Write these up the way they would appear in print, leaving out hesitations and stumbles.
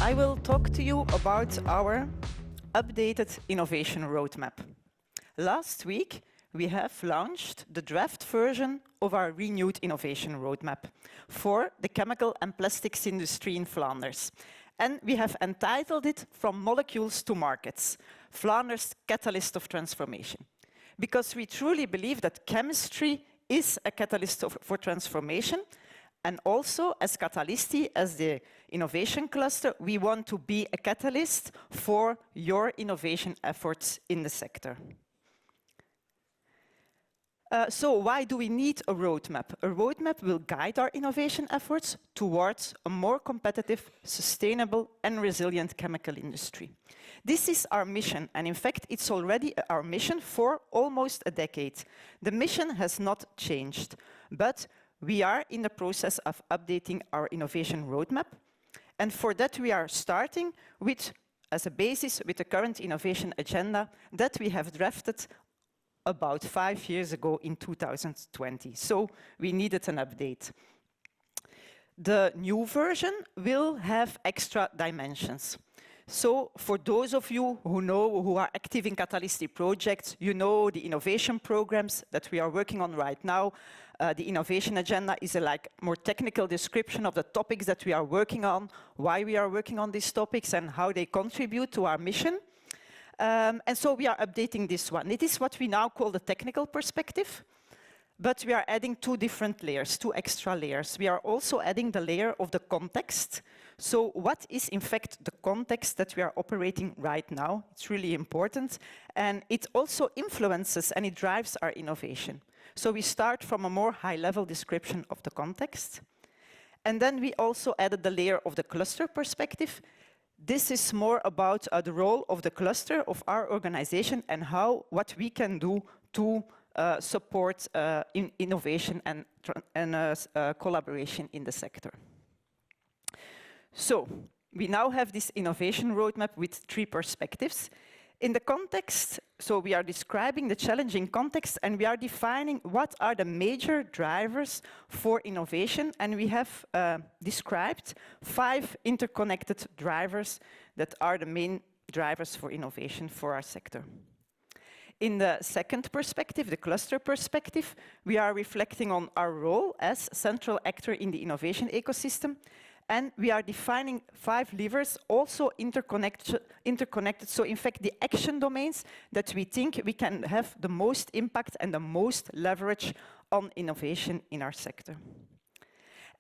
I will talk to you about our updated innovation roadmap. Last week, we have launched the draft version of our renewed innovation roadmap for the chemical and plastics industry in Flanders. And we have entitled it From Molecules to Markets, Flanders' Catalyst of Transformation. Because we truly believe that chemistry is a catalyst for transformation. And also, as Catalisti, as the innovation cluster, we want to be a catalyst for your innovation efforts in the sector. So why do we need a roadmap? A roadmap will guide our innovation efforts towards a more competitive, sustainable and resilient chemical industry. This is our mission, and in fact, it's already our mission for almost a decade. The mission has not changed, but we are in the process of updating our innovation roadmap. And for that, we are starting with, as a basis, with the current innovation agenda that we have drafted about 5 years ago in 2020. So we needed an update. The new version will have extra dimensions. So for those of you who are active in Catalisti projects, you know the innovation programs that we are working on right now. The innovation agenda is a more technical description of the topics that we are working on, why we are working on these topics and how they contribute to our mission. And so we are updating this one. It is what we now call the technical perspective, but we are adding two different layers, two extra layers. We are also adding the layer of the context. So what is in fact the context that we are operating right now? It's really important. And it also influences and it drives our innovation. So we start from a more high-level description of the context. And then we also added the layer of the cluster perspective. This is more about the role of the cluster of our organization and what we can do to support innovation and collaboration in the sector. So we now have this innovation roadmap with 3 perspectives. In the context, so we are describing the challenging context and we are defining what are the major drivers for innovation, and we have described 5 interconnected drivers that are the main drivers for innovation for our sector. In the second perspective, the cluster perspective, we are reflecting on our role as central actor in the innovation ecosystem. And we are defining 5 levers, also interconnected. So in fact, the action domains that we think we can have the most impact and the most leverage on innovation in our sector.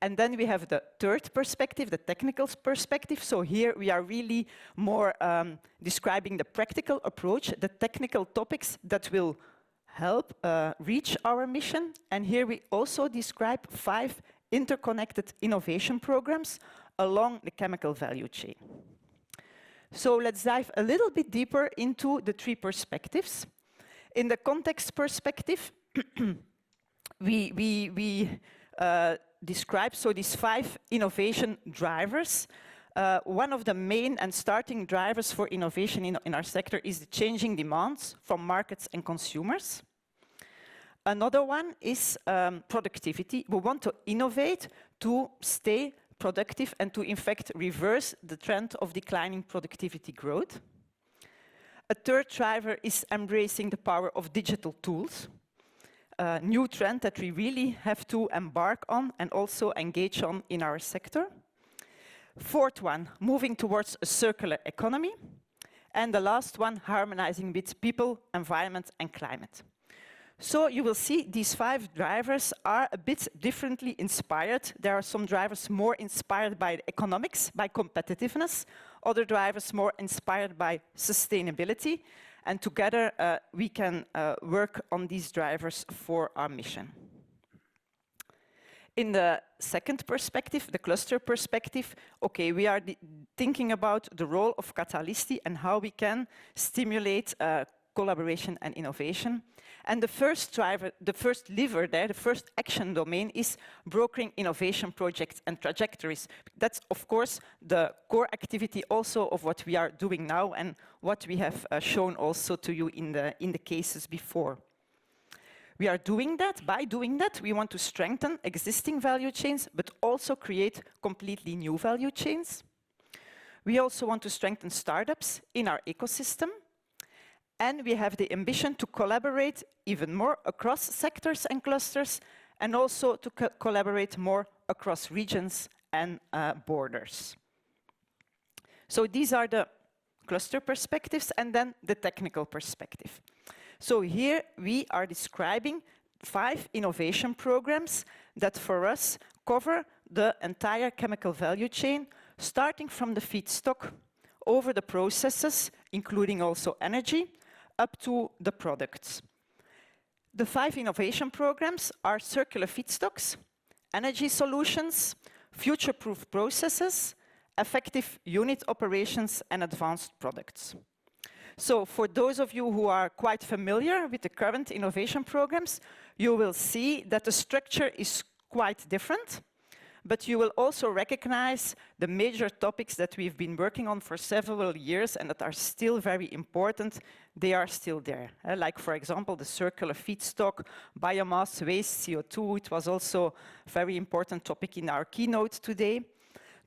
And then we have the third perspective, the technical perspective. So here we are really more describing the practical approach, the technical topics that will help reach our mission. And here we also describe 5 interconnected innovation programs along the chemical value chain. So let's dive a little bit deeper into the 3 perspectives. In the context perspective, we describe these 5 innovation drivers. One of the main and starting drivers for innovation in our sector is the changing demands from markets and consumers. Another one is productivity. We want to innovate to stay productive and to, in fact, reverse the trend of declining productivity growth. A third driver is embracing the power of digital tools, a new trend that we really have to embark on and also engage on in our sector. Fourth one, moving towards a circular economy. And the last one, harmonizing with people, environment, and climate. So you will see these 5 drivers are a bit differently inspired. There are some drivers more inspired by economics, by competitiveness, other drivers more inspired by sustainability, and together we can work on these drivers for our mission. In the second perspective, the cluster perspective, okay, we are thinking about the role of Catalisti and how we can stimulate collaboration and innovation. And the first driver, the first lever there, the first action domain is brokering innovation projects and trajectories. That's, of course, the core activity also of what we are doing now and what we have shown also to you in the cases before. We are doing that. By doing that, we want to strengthen existing value chains, but also create completely new value chains. We also want to strengthen startups in our ecosystem. And we have the ambition to collaborate even more across sectors and clusters, and also to collaborate more across regions and borders. So these are the cluster perspectives, and then the technical perspective. So here we are describing 5 innovation programs that for us cover the entire chemical value chain, starting from the feedstock over the processes, including also energy, up to the products. The 5 innovation programs are circular feedstocks, energy solutions, future-proof processes, effective unit operations, and advanced products. So for those of you who are quite familiar with the current innovation programs, you will see that the structure is quite different, but you will also recognize the major topics that we've been working on for several years and that are still very important. They are still there. Like, for example, the circular feedstock, biomass, waste, CO2. It was also a very important topic in our keynote today.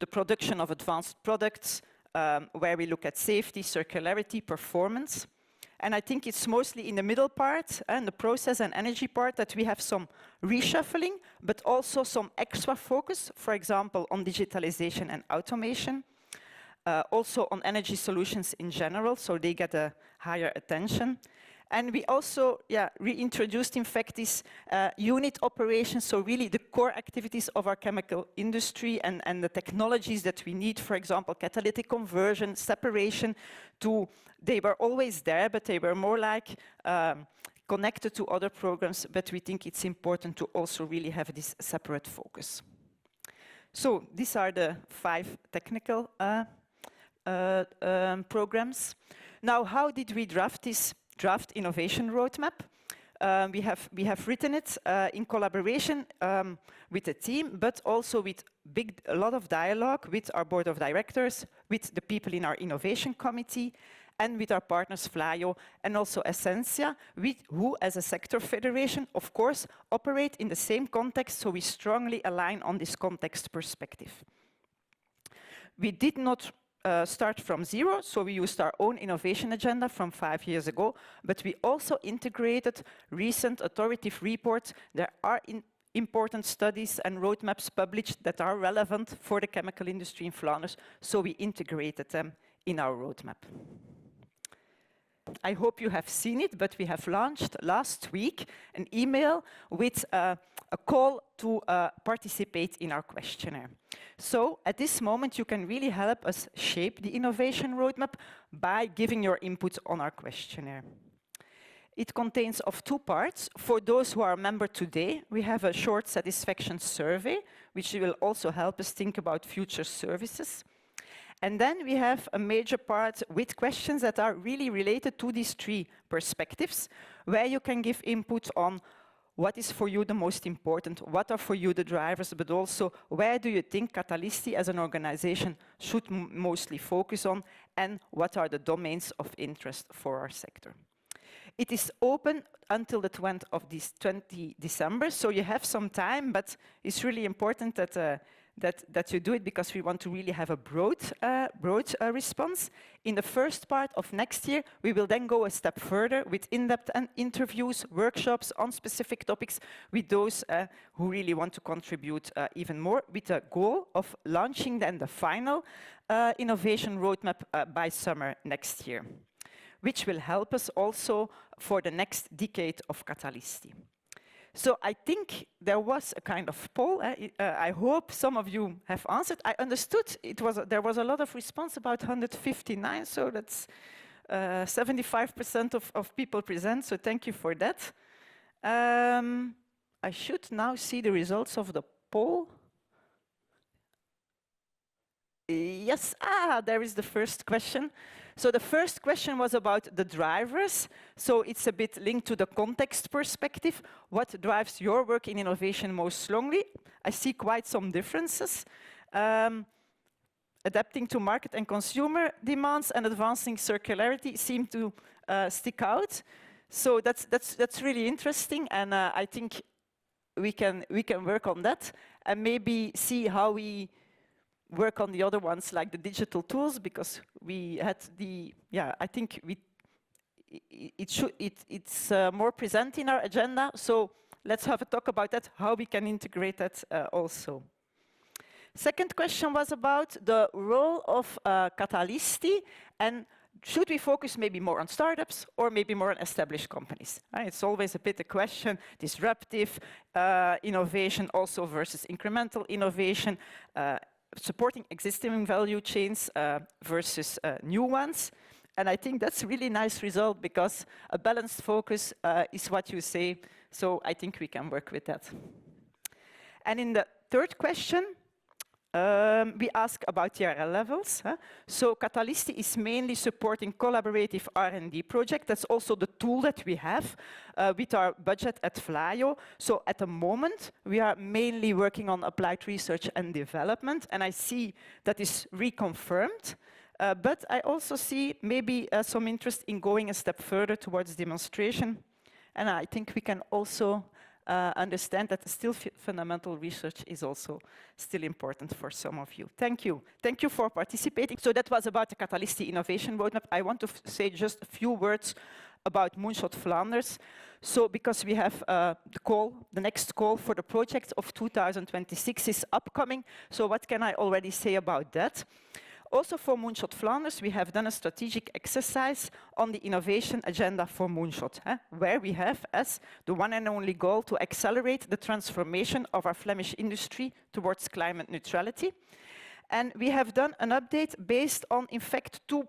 The production of advanced products, where we look at safety, circularity, performance. And I think it's mostly in the middle part, and the process and energy part, that we have some reshuffling, but also some extra focus, for example, on digitalization and automation. Also on energy solutions in general, so they get a higher attention. And we also reintroduced, in fact, this unit operations, so really the core activities of our chemical industry and the technologies that we need, for example, catalytic conversion, separation, they were always there, but they were more like connected to other programs, but we think it's important to also really have this separate focus. So these are the 5 technical programs. Now, how did we draft this draft innovation roadmap? We have written it in collaboration with the team, but also with a lot of dialogue with our board of directors, with the people in our innovation committee, and with our partners Flyo and also Essentia, who, as a sector federation, of course, operate in the same context, so we strongly align on this context perspective. We did not start from zero, so we used our own innovation agenda from 5 years ago, but we also integrated recent authoritative reports. There are important studies and roadmaps published that are relevant for the chemical industry in Flanders, so we integrated them in our roadmap. I hope you have seen it, but we have launched last week an email with a call to participate in our questionnaire. So at this moment, you can really help us shape the innovation roadmap by giving your input on our questionnaire. It contains of 2 parts. For those who are a member today, we have a short satisfaction survey, which will also help us think about future services. And then we have a major part with questions that are really related to these 3 perspectives, where you can give input on what is for you the most important, what are for you the drivers, but also where do you think Catalisti as an organization should mostly focus on, and what are the domains of interest for our sector. It is open until the 20th of December, so you have some time, but it's really important that you do it, because we want to really have a broad response. In the first part of next year, we will then go a step further with in-depth interviews, workshops on specific topics with those who really want to contribute even more, with the goal of launching then the final innovation roadmap by summer next year, which will help us also for the next decade of Catalisti. So I think there was a kind of poll. I hope some of you have answered. I understood there was a lot of response, about 159, so that's 75% of people present, so thank you for that. I should now see the results of the poll. Yes, there is the first question. So the first question was about the drivers. So it's a bit linked to the context perspective. What drives your work in innovation most strongly? I see quite some differences. Adapting to market and consumer demands and advancing circularity seem to stick out. So that's really interesting, and I think we can work on that and maybe see how we work on the other ones, like the digital tools, because we had the, I think it's more present in our agenda. So let's have a talk about that, how we can integrate that also. Second question was about the role of Catalisti, and should we focus maybe more on startups or maybe more on established companies? It's always a bit a question, disruptive innovation also versus incremental innovation, supporting existing value chains versus new ones. And I think that's a really nice result, because a balanced focus is what you say, so I think we can work with that. And in the third question, we ask about TRL levels. So Catalisti is mainly supporting collaborative R&D projects. That's also the tool that we have with our budget at Vlaio. So at the moment, we are mainly working on applied research and development, and I see that is reconfirmed. But I also see maybe some interest in going a step further towards demonstration. And I think we can also understand that still fundamental research is also still important for some of you. Thank you. Thank you for participating. So that was about the Catalisti Innovation Roadmap. I want to say just a few words about Moonshot Flanders. So because we have the next call for the project of 2026 is upcoming. So what can I already say about that? Also for Moonshot Flanders, we have done a strategic exercise on the innovation agenda for Moonshot, where we have as the one and only goal to accelerate the transformation of our Flemish industry towards climate neutrality. And we have done an update based on, in fact, two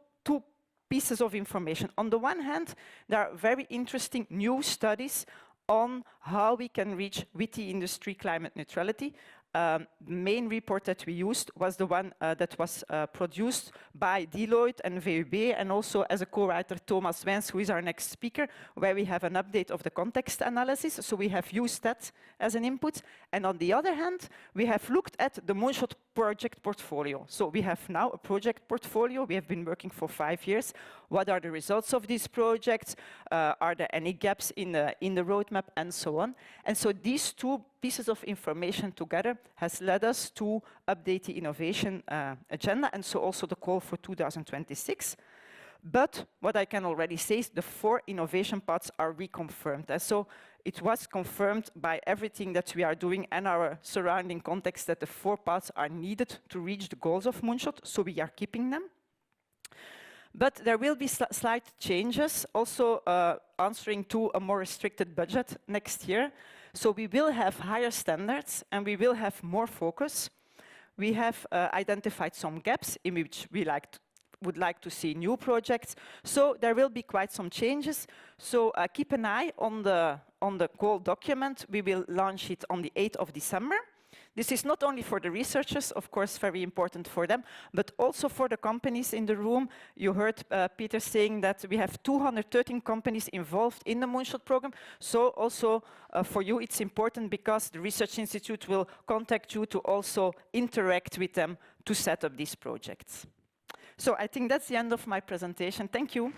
pieces of information. On the one hand, there are very interesting new studies on how we can reach with the industry climate neutrality. The main report that we used was the one that was produced by Deloitte and VUB, and also as a co-writer Thomas Wijns, who is our next speaker, where we have an update of the context analysis. So we have used that as an input. And on the other hand, we have looked at the Moonshot project portfolio. So we have now a project portfolio. We have been working for 5 years. What are the results of these projects? Are there any gaps in the roadmap, and so on? And so these two pieces of information together has led us to update the innovation agenda, and so also the call for 2026. But what I can already say is the 4 innovation paths are reconfirmed. And so it was confirmed by everything that we are doing and our surrounding context that the 4 paths are needed to reach the goals of Moonshot, so we are keeping them. But there will be slight changes, also answering to a more restricted budget next year. So we will have higher standards and we will have more focus. We have identified some gaps in which we would like to see new projects. So there will be quite some changes. So keep an eye on the goal document. We will launch it on the 8th of December. This is not only for the researchers, of course, very important for them, but also for the companies in the room. You heard Peter saying that we have 213 companies involved in the Moonshot program. So also for you, it's important because the Research Institute will contact you to also interact with them to set up these projects. So I think that's the end of my presentation. Thank you.